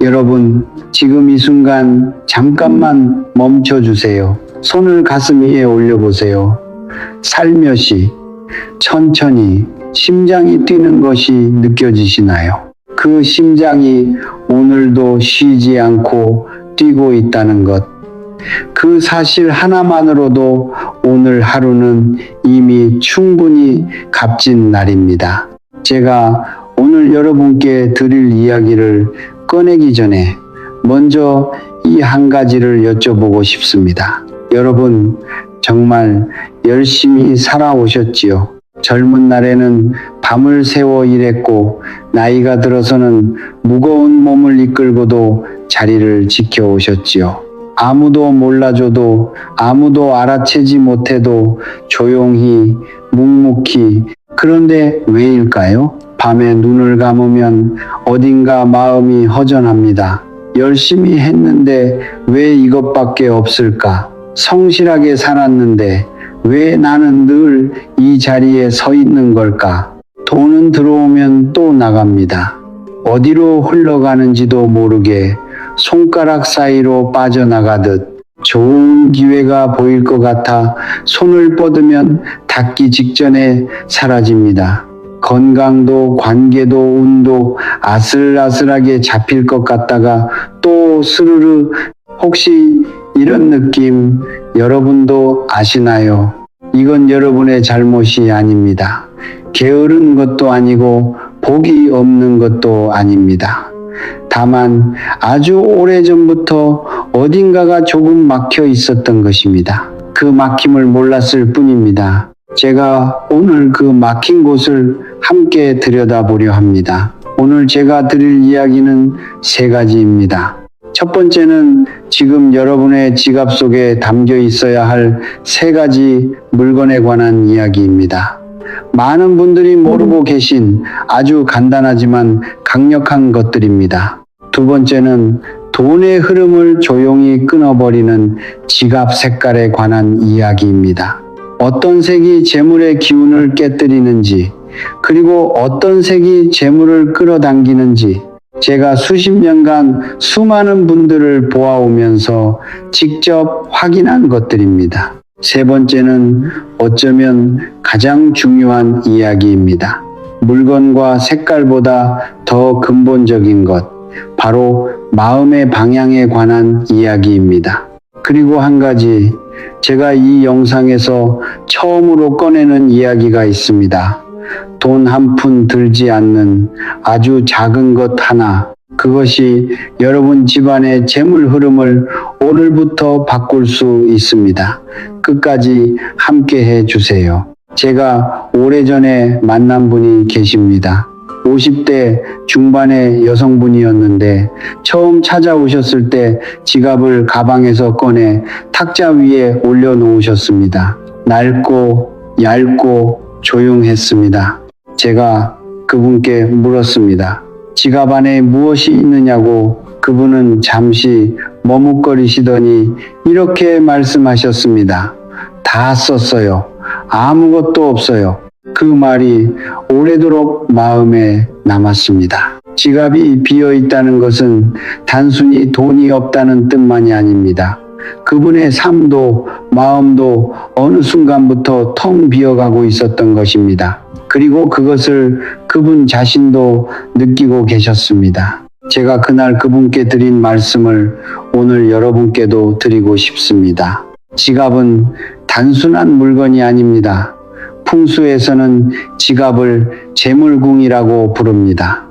여러분, 지금 이 순간 잠깐만 멈춰 주세요. 손을 가슴 위에 올려보세요. 살며시, 천천히 심장이 뛰는 것이 느껴지시나요? 그 심장이 오늘도 쉬지 않고 뛰고 있다는 것. 그 사실 하나만으로도 오늘 하루는 이미 충분히 값진 날입니다. 제가 오늘 여러분께 드릴 이야기를 꺼내기 전에 먼저 이 한 가지를 여쭤보고 싶습니다. 여러분, 정말 열심히 살아오셨지요? 젊은 날에는 밤을 새워 일했고 나이가 들어서는 무거운 몸을 이끌고도 자리를 지켜오셨지요. 아무도 몰라줘도 아무도 알아채지 못해도 조용히 묵묵히. 그런데 왜일까요? 밤에 눈을 감으면 어딘가 마음이 허전합니다. 열심히 했는데 왜 이것밖에 없을까? 성실하게 살았는데 왜 나는 늘 이 자리에 서 있는 걸까? 돈은 들어오면 또 나갑니다. 어디로 흘러가는지도 모르게 손가락 사이로 빠져나가듯 좋은 기회가 보일 것 같아 손을 뻗으면 닿기 직전에 사라집니다. 건강도 관계도 운도 아슬아슬하게 잡힐 것 같다가 또 스르르. 혹시 이런 느낌 여러분도 아시나요? 이건 여러분의 잘못이 아닙니다. 게으른 것도 아니고 복이 없는 것도 아닙니다. 다만 아주 오래전부터 어딘가가 조금 막혀 있었던 것입니다. 그 막힘을 몰랐을 뿐입니다. 제가 오늘 그 막힌 곳을 함께 들여다보려 합니다. 오늘 제가 드릴 이야기는 3가지입니다. 첫 번째는 지금 여러분의 지갑 속에 담겨 있어야 할 3가지 물건에 관한 이야기입니다. 많은 분들이 모르고 계신 아주 간단하지만 강력한 것들입니다. 두 번째는 돈의 흐름을 조용히 끊어버리는 지갑 색깔에 관한 이야기입니다. 어떤 색이 재물의 기운을 깨뜨리는지, 그리고 어떤 색이 재물을 끌어당기는지 제가 수십 년간 수많은 분들을 보아오면서 직접 확인한 것들입니다. 세 번째는 어쩌면 가장 중요한 이야기입니다. 물건과 색깔보다 더 근본적인 것, 바로 마음의 방향에 관한 이야기입니다. 그리고 한 가지, 제가 이 영상에서 처음으로 꺼내는 이야기가 있습니다. 돈 한 푼 들지 않는 아주 작은 것 하나, 그것이 여러분 집안의 재물 흐름을 오늘부터 바꿀 수 있습니다. 끝까지 함께 해주세요. 제가 오래전에 만난 분이 계십니다. 50대 중반의 여성분이었는데 처음 찾아오셨을 때 지갑을 가방에서 꺼내 탁자 위에 올려놓으셨습니다. 낡고 얇고 조용했습니다. 제가 그분께 물었습니다. 지갑 안에 무엇이 있느냐고. 그분은 잠시 머뭇거리시더니 이렇게 말씀하셨습니다. 다 썼어요. 아무것도 없어요. 그 말이 오래도록 마음에 남았습니다. 지갑이 비어 있다는 것은 단순히 돈이 없다는 뜻만이 아닙니다. 그분의 삶도 마음도 어느 순간부터 텅 비어가고 있었던 것입니다. 그리고 그것을 그분 자신도 느끼고 계셨습니다. 제가 그날 그분께 드린 말씀을 오늘 여러분께도 드리고 싶습니다. 지갑은 단순한 물건이 아닙니다. 풍수에서는 지갑을 재물궁이라고 부릅니다.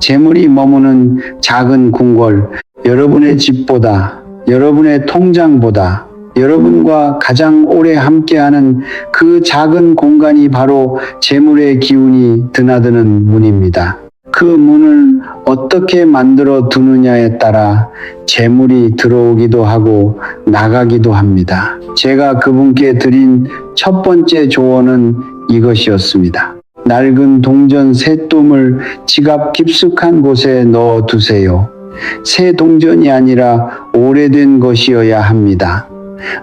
재물이 머무는 작은 궁궐, 여러분의 집보다, 여러분의 통장보다, 여러분과 가장 오래 함께하는 그 작은 공간이 바로 재물의 기운이 드나드는 문입니다. 그 문을 어떻게 만들어 두느냐에 따라 재물이 들어오기도 하고 나가기도 합니다. 제가 그분께 드린 첫 번째 조언은 이것이었습니다. 낡은 동전 새 똠을 지갑 깊숙한 곳에 넣어 두세요. 새 동전이 아니라 오래된 것이어야 합니다.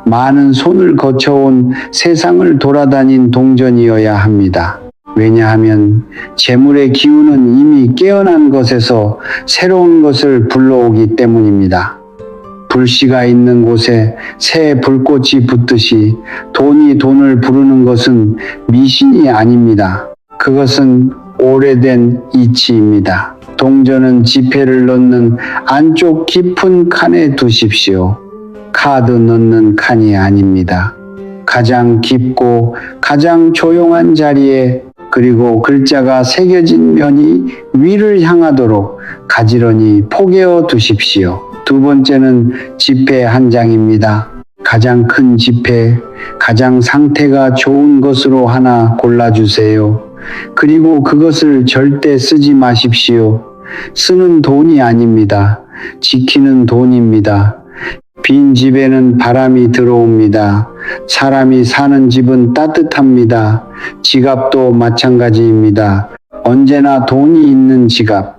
많은 손을 거쳐온 세상을 돌아다닌 동전이어야 합니다. 왜냐하면 재물의 기운은 이미 깨어난 것에서 새로운 것을 불러오기 때문입니다. 불씨가 있는 곳에 새 불꽃이 붙듯이 돈이 돈을 부르는 것은 미신이 아닙니다. 그것은 오래된 이치입니다. 동전은 지폐를 넣는 안쪽 깊은 칸에 두십시오. 카드 넣는 칸이 아닙니다. 가장 깊고 가장 조용한 자리에, 그리고 글자가 새겨진 면이 위를 향하도록 가지런히 포개어 두십시오. 두 번째는 지폐 한 장입니다. 가장 큰 지폐, 가장 상태가 좋은 것으로 하나 골라주세요. 그리고 그것을 절대 쓰지 마십시오. 쓰는 돈이 아닙니다. 지키는 돈입니다. 빈 집에는 바람이 들어옵니다. 사람이 사는 집은 따뜻합니다. 지갑도 마찬가지입니다. 언제나 돈이 있는 지갑,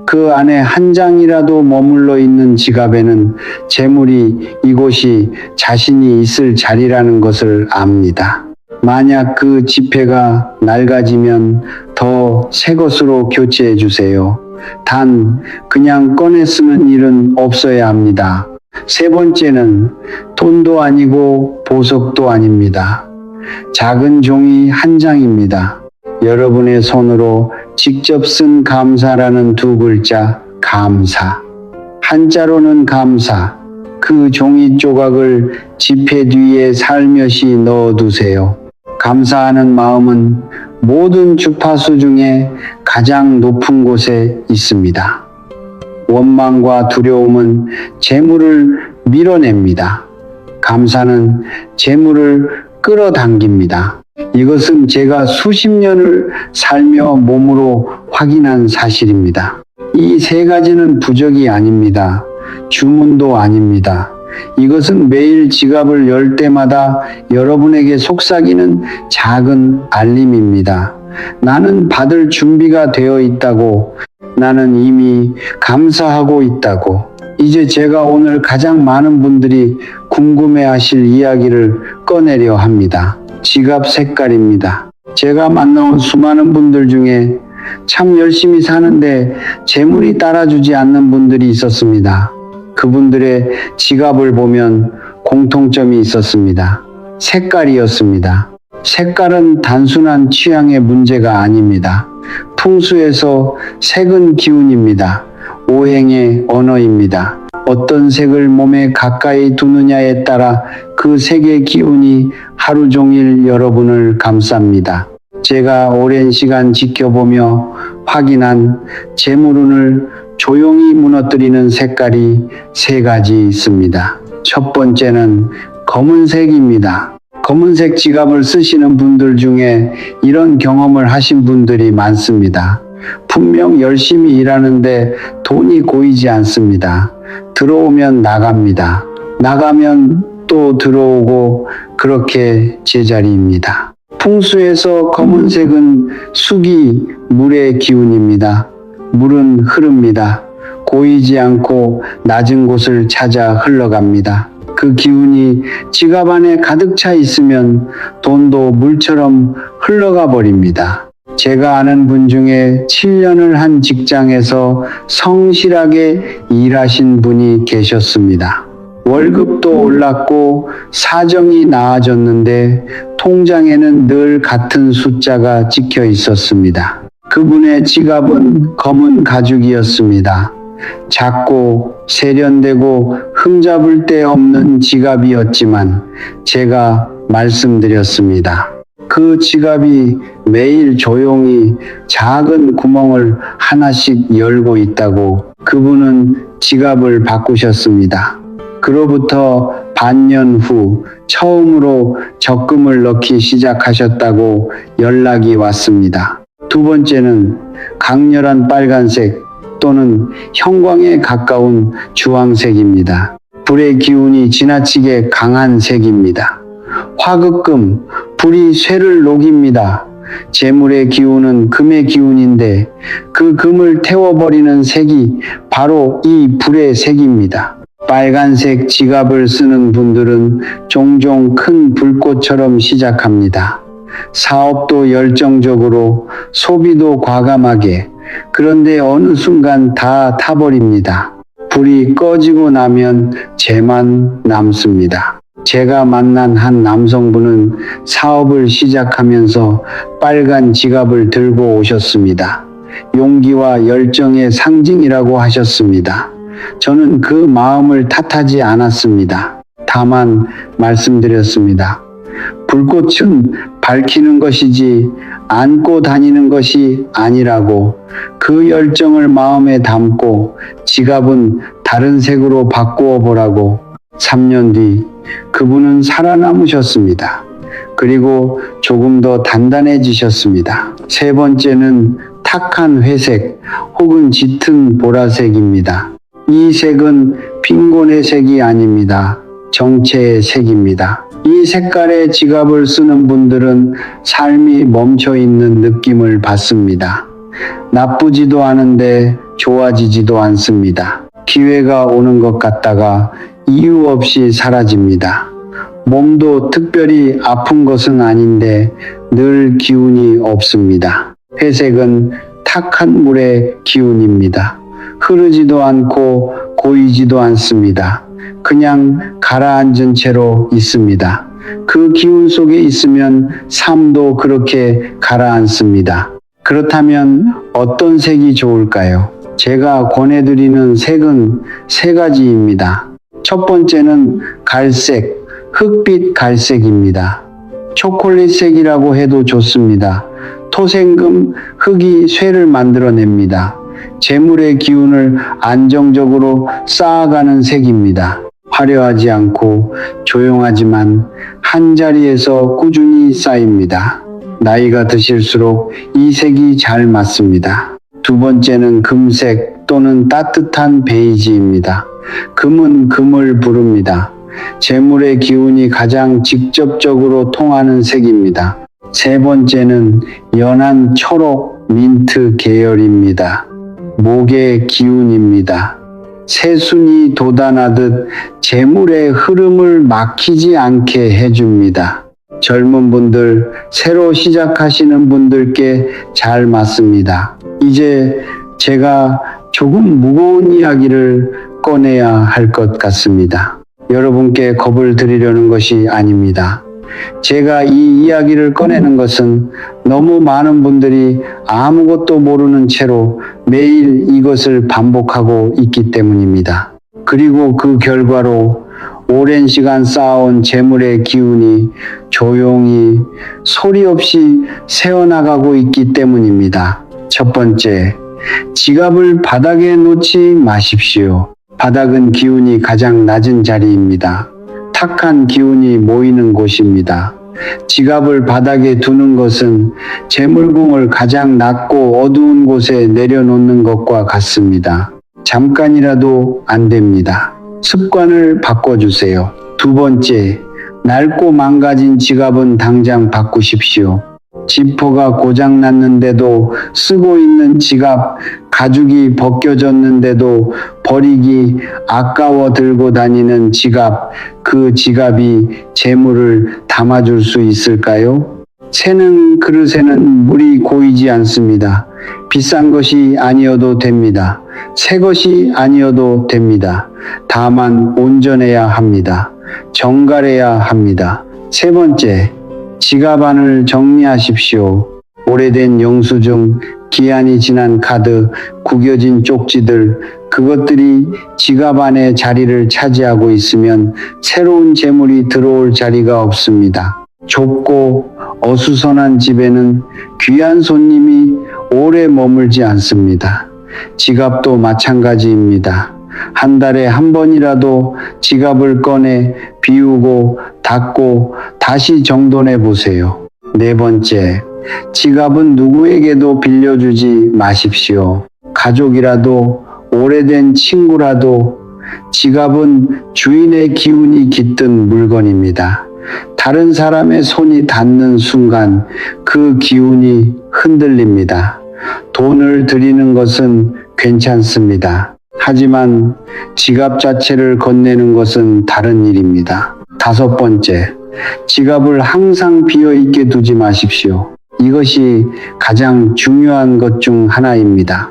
그 안에 한 장이라도 머물러 있는 지갑에는 재물이, 이곳이 자신이 있을 자리라는 것을 압니다. 만약 그 지폐가 낡아지면 더 새 것으로 교체해 주세요. 단 그냥 꺼내 쓰는 일은 없어야 합니다. 세 번째는 돈도 아니고 보석도 아닙니다. 작은 종이 한 장입니다. 여러분의 손으로 직접 쓴 감사라는 두 글자, 감사. 한자로는 감사. 그 종이 조각을 지폐 뒤에 살며시 넣어두세요. 감사하는 마음은 모든 주파수 중에 가장 높은 곳에 있습니다. 원망과 두려움은 재물을 밀어냅니다. 감사는 재물을 끌어당깁니다. 이것은 제가 수십 년을 살며 몸으로 확인한 사실입니다. 이 세 가지는 부적이 아닙니다. 주문도 아닙니다. 이것은 매일 지갑을 열 때마다 여러분에게 속삭이는 작은 알림입니다. 나는 받을 준비가 되어 있다고, 나는 이미 감사하고 있다고. 이제 제가 오늘 가장 많은 분들이 궁금해하실 이야기를 꺼내려 합니다. 지갑 색깔입니다. 제가 만나온 수많은 분들 중에 참 열심히 사는데 재물이 따라주지 않는 분들이 있었습니다. 그분들의 지갑을 보면 공통점이 있었습니다. 색깔이었습니다. 색깔은 단순한 취향의 문제가 아닙니다. 풍수에서 색은 기운입니다. 오행의 언어입니다. 어떤 색을 몸에 가까이 두느냐에 따라 그 색의 기운이 하루 종일 여러분을 감쌉니다. 제가 오랜 시간 지켜보며 확인한 재물운을 조용히 무너뜨리는 색깔이 세 가지 있습니다. 첫 번째는 검은색입니다. 검은색 지갑을 쓰시는 분들 중에 이런 경험을 하신 분들이 많습니다. 분명 열심히 일하는데 돈이 고이지 않습니다. 들어오면 나갑니다. 나가면 또 들어오고, 그렇게 제자리입니다. 풍수에서 검은색은 수기, 물의 기운입니다. 물은 흐릅니다. 고이지 않고 낮은 곳을 찾아 흘러갑니다. 그 기운이 지갑 안에 가득 차 있으면 돈도 물처럼 흘러가 버립니다. 제가 아는 분 중에 7년을 한 직장에서 성실하게 일하신 분이 계셨습니다. 월급도 올랐고 사정이 나아졌는데 통장에는 늘 같은 숫자가 찍혀 있었습니다. 그분의 지갑은 검은 가죽이었습니다. 작고 세련되고 흠잡을 데 없는 지갑이었지만 제가 말씀드렸습니다. 그 지갑이 매일 조용히 작은 구멍을 하나씩 열고 있다고. 그분은 지갑을 바꾸셨습니다. 그로부터 반년 후 처음으로 적금을 넣기 시작하셨다고 연락이 왔습니다. 두 번째는 강렬한 빨간색 또는 형광에 가까운 주황색입니다. 불의 기운이 지나치게 강한 색입니다. 화극금, 불이 쇠를 녹입니다. 재물의 기운은 금의 기운인데 그 금을 태워버리는 색이 바로 이 불의 색입니다. 빨간색 지갑을 쓰는 분들은 종종 큰 불꽃처럼 시작합니다. 사업도 열정적으로, 소비도 과감하게. 그런데 어느 순간 다 타버립니다. 불이 꺼지고 나면 재만 남습니다. 제가 만난 한 남성분은 사업을 시작하면서 빨간 지갑을 들고 오셨습니다. 용기와 열정의 상징이라고 하셨습니다. 저는 그 마음을 탓하지 않았습니다. 다만 말씀드렸습니다. 불꽃은 밝히는 것이지 안고 다니는 것이 아니라고. 그 열정을 마음에 담고 지갑은 다른 색으로 바꾸어 보라고. 3년 뒤 그분은 살아남으셨습니다. 그리고 조금 더 단단해지셨습니다. 세 번째는 탁한 회색 혹은 짙은 보라색입니다. 이 색은 빈곤의 색이 아닙니다. 정체의 색입니다. 이 색깔의 지갑을 쓰는 분들은 삶이 멈춰 있는 느낌을 받습니다. 나쁘지도 않은데 좋아지지도 않습니다. 기회가 오는 것 같다가 이유 없이 사라집니다. 몸도 특별히 아픈 것은 아닌데 늘 기운이 없습니다. 회색은 탁한 물의 기운입니다. 흐르지도 않고 고이지도 않습니다. 그냥 가라앉은 채로 있습니다. 그 기운 속에 있으면 삶도 그렇게 가라앉습니다. 그렇다면 어떤 색이 좋을까요? 제가 권해드리는 색은 세 가지입니다. 첫 번째는 갈색, 흑빛 갈색입니다. 초콜릿색이라고 해도 좋습니다. 토생금, 흙이 쇠를 만들어냅니다. 재물의 기운을 안정적으로 쌓아가는 색입니다. 화려하지 않고 조용하지만 한자리에서 꾸준히 쌓입니다. 나이가 드실수록 이 색이 잘 맞습니다. 두 번째는 금색 또는 따뜻한 베이지입니다. 금은 금을 부릅니다. 재물의 기운이 가장 직접적으로 통하는 색입니다. 세 번째는 연한 초록 민트 계열입니다. 목의 기운입니다. 새순이 돋아나듯 재물의 흐름을 막히지 않게 해줍니다. 젊은 분들, 새로 시작하시는 분들께 잘 맞습니다. 이제 제가 조금 무거운 이야기를 꺼내야 할 것 같습니다. 여러분께 겁을 드리려는 것이 아닙니다. 제가 이 이야기를 꺼내는 것은 너무 많은 분들이 아무것도 모르는 채로 매일 이것을 반복하고 있기 때문입니다. 그리고 그 결과로 오랜 시간 쌓아온 재물의 기운이 조용히 소리 없이 새어나가고 있기 때문입니다. 첫 번째, 지갑을 바닥에 놓지 마십시오. 바닥은 기운이 가장 낮은 자리입니다. 탁한 기운이 모이는 곳입니다. 지갑을 바닥에 두는 것은 재물궁을 가장 낮고 어두운 곳에 내려놓는 것과 같습니다. 잠깐이라도 안 됩니다. 습관을 바꿔주세요. 두 번째, 낡고 망가진 지갑은 당장 바꾸십시오. 지퍼가 고장났는데도 쓰고 있는 지갑, 가죽이 벗겨졌는데도 버리기 아까워 들고 다니는 지갑, 그 지갑이 재물을 담아줄 수 있을까요? 새는 그릇에는 물이 고이지 않습니다. 비싼 것이 아니어도 됩니다. 새 것이 아니어도 됩니다. 다만 온전해야 합니다. 정갈해야 합니다. 세 번째, 지갑 안을 정리하십시오. 오래된 영수증, 기한이 지난 카드, 구겨진 쪽지들, 그것들이 지갑 안에 자리를 차지하고 있으면 새로운 재물이 들어올 자리가 없습니다. 좁고 어수선한 집에는 귀한 손님이 오래 머물지 않습니다. 지갑도 마찬가지입니다. 한 달에 한 번이라도 지갑을 꺼내 비우고 닫고 다시 정돈해 보세요. 네 번째, 지갑은 누구에게도 빌려주지 마십시오. 가족이라도 오래된 친구라도 지갑은 주인의 기운이 깃든 물건입니다. 다른 사람의 손이 닿는 순간 그 기운이 흔들립니다. 돈을 드리는 것은 괜찮습니다. 하지만 지갑 자체를 건네는 것은 다른 일입니다. 다섯 번째, 지갑을 항상 비어 있게 두지 마십시오. 이것이 가장 중요한 것 중 하나입니다.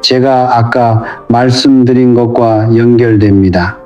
제가 아까 말씀드린 것과 연결됩니다.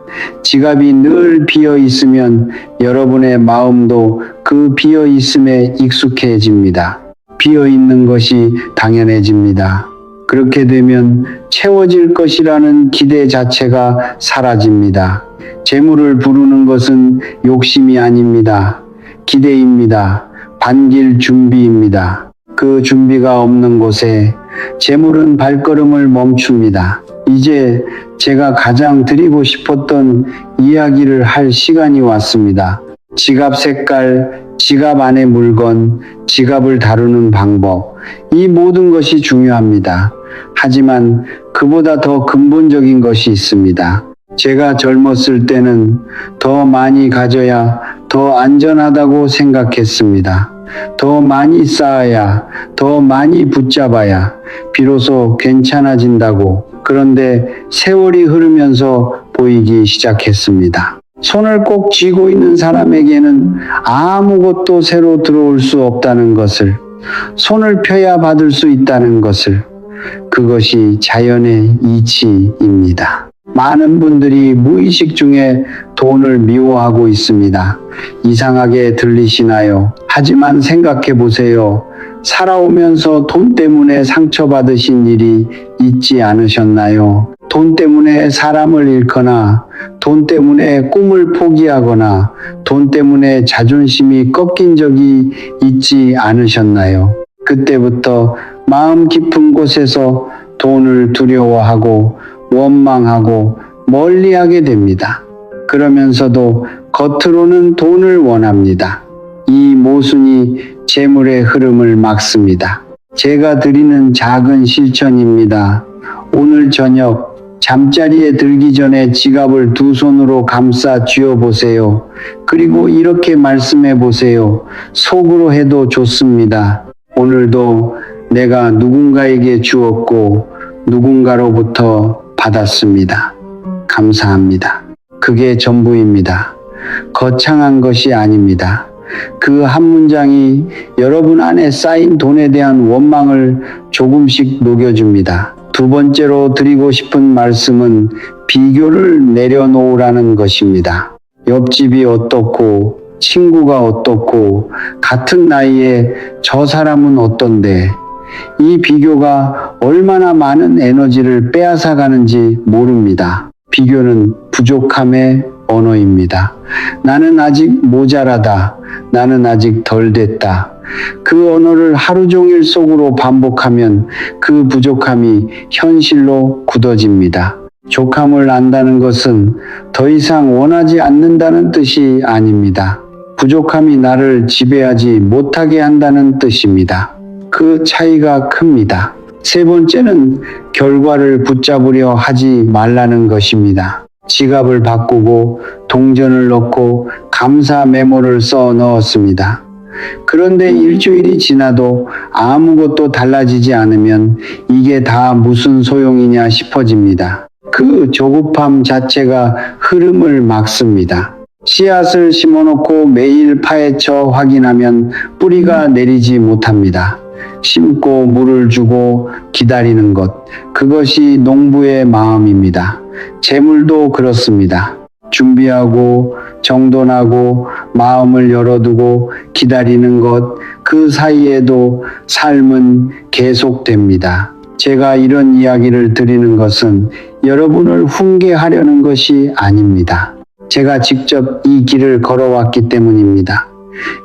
지갑이 늘 비어 있으면 여러분의 마음도 그 비어 있음에 익숙해집니다. 비어 있는 것이 당연해집니다. 그렇게 되면 채워질 것이라는 기대 자체가 사라집니다. 재물을 부르는 것은 욕심이 아닙니다. 기대입니다. 반길 준비입니다. 그 준비가 없는 곳에 재물은 발걸음을 멈춥니다. 이제 제가 가장 드리고 싶었던 이야기를 할 시간이 왔습니다. 지갑 색깔, 지갑 안의 물건, 지갑을 다루는 방법, 이 모든 것이 중요합니다. 하지만 그보다 더 근본적인 것이 있습니다. 제가 젊었을 때는 더 많이 가져야 더 안전하다고 생각했습니다. 더 많이 쌓아야, 더 많이 붙잡아야 비로소 괜찮아진다고. 그런데 세월이 흐르면서 보이기 시작했습니다. 손을 꼭 쥐고 있는 사람에게는 아무것도 새로 들어올 수 없다는 것을, 손을 펴야 받을 수 있다는 것을, 그것이 자연의 이치입니다. 많은 분들이 무의식 중에 돈을 미워하고 있습니다. 이상하게 들리시나요? 하지만 생각해 보세요. 살아오면서 돈 때문에 상처받으신 일이 있지 않으셨나요? 돈 때문에 사람을 잃거나, 돈 때문에 꿈을 포기하거나, 돈 때문에 자존심이 꺾인 적이 있지 않으셨나요? 그때부터 마음 깊은 곳에서 돈을 두려워하고 원망하고 멀리하게 됩니다. 그러면서도 겉으로는 돈을 원합니다. 이 모순이 재물의 흐름을 막습니다. 제가 드리는 작은 실천입니다. 오늘 저녁 잠자리에 들기 전에 지갑을 두 손으로 감싸 쥐어 보세요. 그리고 이렇게 말씀해 보세요. 속으로 해도 좋습니다. 오늘도 내가 누군가에게 주었고 누군가로부터 받았습니다. 감사합니다. 그게 전부입니다. 거창한 것이 아닙니다. 그 한 문장이 여러분 안에 쌓인 돈에 대한 원망을 조금씩 녹여줍니다. 두 번째로 드리고 싶은 말씀은 비교를 내려놓으라는 것입니다. 옆집이 어떻고, 친구가 어떻고, 같은 나이에 저 사람은 어떤데, 이 비교가 얼마나 많은 에너지를 빼앗아 가는지 모릅니다. 비교는 부족함의 언어입니다. 나는 아직 모자라다. 나는 아직 덜 됐다. 그 언어를 하루 종일 속으로 반복하면 그 부족함이 현실로 굳어집니다. 족함을 안다는 것은 더 이상 원하지 않는다는 뜻이 아닙니다. 부족함이 나를 지배하지 못하게 한다는 뜻입니다. 그 차이가 큽니다. 세 번째는 결과를 붙잡으려 하지 말라는 것입니다. 지갑을 바꾸고 동전을 넣고 감사 메모를 써 넣었습니다. 그런데 일주일이 지나도 아무것도 달라지지 않으면 이게 다 무슨 소용이냐 싶어집니다. 그 조급함 자체가 흐름을 막습니다. 씨앗을 심어놓고 매일 파헤쳐 확인하면 뿌리가 내리지 못합니다. 심고 물을 주고 기다리는 것, 그것이 농부의 마음입니다. 재물도 그렇습니다. 준비하고 정돈하고 마음을 열어두고 기다리는 것, 그 사이에도 삶은 계속됩니다. 제가 이런 이야기를 드리는 것은 여러분을 훈계하려는 것이 아닙니다. 제가 직접 이 길을 걸어왔기 때문입니다.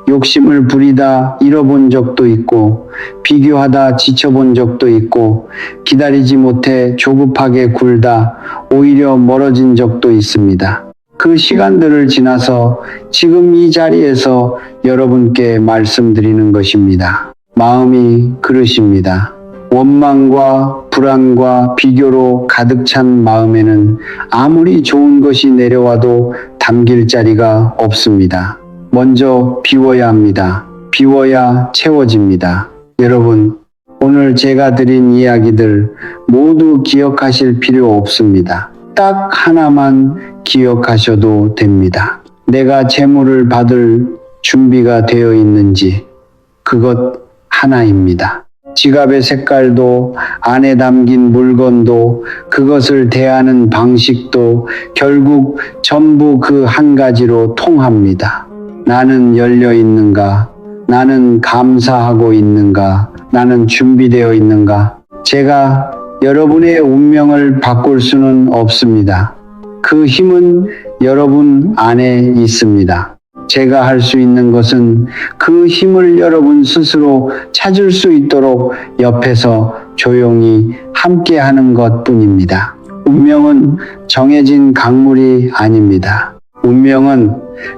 욕심을 부리다 잃어본 적도 있고, 비교하다 지쳐본 적도 있고, 기다리지 못해 조급하게 굴다 오히려 멀어진 적도 있습니다. 그 시간들을 지나서 지금 이 자리에서 여러분께 말씀드리는 것입니다. 마음이 그릇입니다. 원망과 불안과 비교로 가득 찬 마음에는 아무리 좋은 것이 내려와도 담길 자리가 없습니다. 먼저 비워야 합니다. 비워야 채워집니다. 여러분, 오늘 제가 드린 이야기들 모두 기억하실 필요 없습니다. 딱 하나만 기억하셔도 됩니다. 내가 재물을 받을 준비가 되어 있는지 그것 하나입니다. 지갑의 색깔도 안에 담긴 물건도 그것을 대하는 방식도 결국 전부 그 한 가지로 통합니다. 나는 열려 있는가? 나는 감사하고 있는가? 나는 준비되어 있는가? 제가 여러분의 운명을 바꿀 수는 없습니다. 그 힘은 여러분 안에 있습니다. 제가 할 수 있는 것은 그 힘을 여러분 스스로 찾을 수 있도록 옆에서 조용히 함께 하는 것 뿐입니다. 운명은 정해진 강물이 아닙니다. 운명은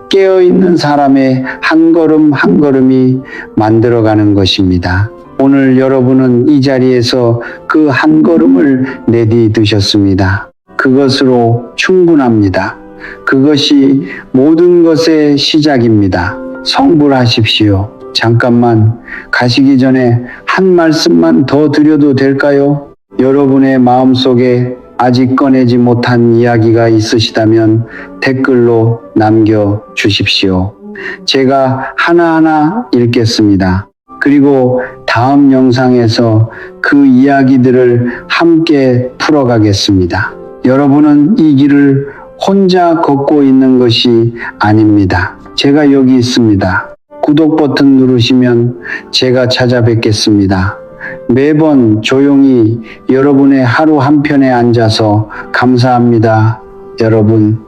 깨어있는 사람의 한 걸음 한 걸음이 만들어가는 것입니다. 오늘 여러분은 이 자리에서 그 한 걸음을 내디드셨습니다. 그것으로 충분합니다. 그것이 모든 것의 시작입니다. 성불하십시오. 잠깐만 가시기 전에 한 말씀만 더 드려도 될까요? 여러분의 마음속에 아직 꺼내지 못한 이야기가 있으시다면 댓글로 남겨주십시오. 제가 하나하나 읽겠습니다. 그리고 다음 영상에서 그 이야기들을 함께 풀어가겠습니다. 여러분은 이 길을 혼자 걷고 있는 것이 아닙니다. 제가 여기 있습니다. 구독 버튼 누르시면 제가 찾아뵙겠습니다. 매번 조용히 여러분의 하루 한편에 앉아서 감사합니다. 여러분.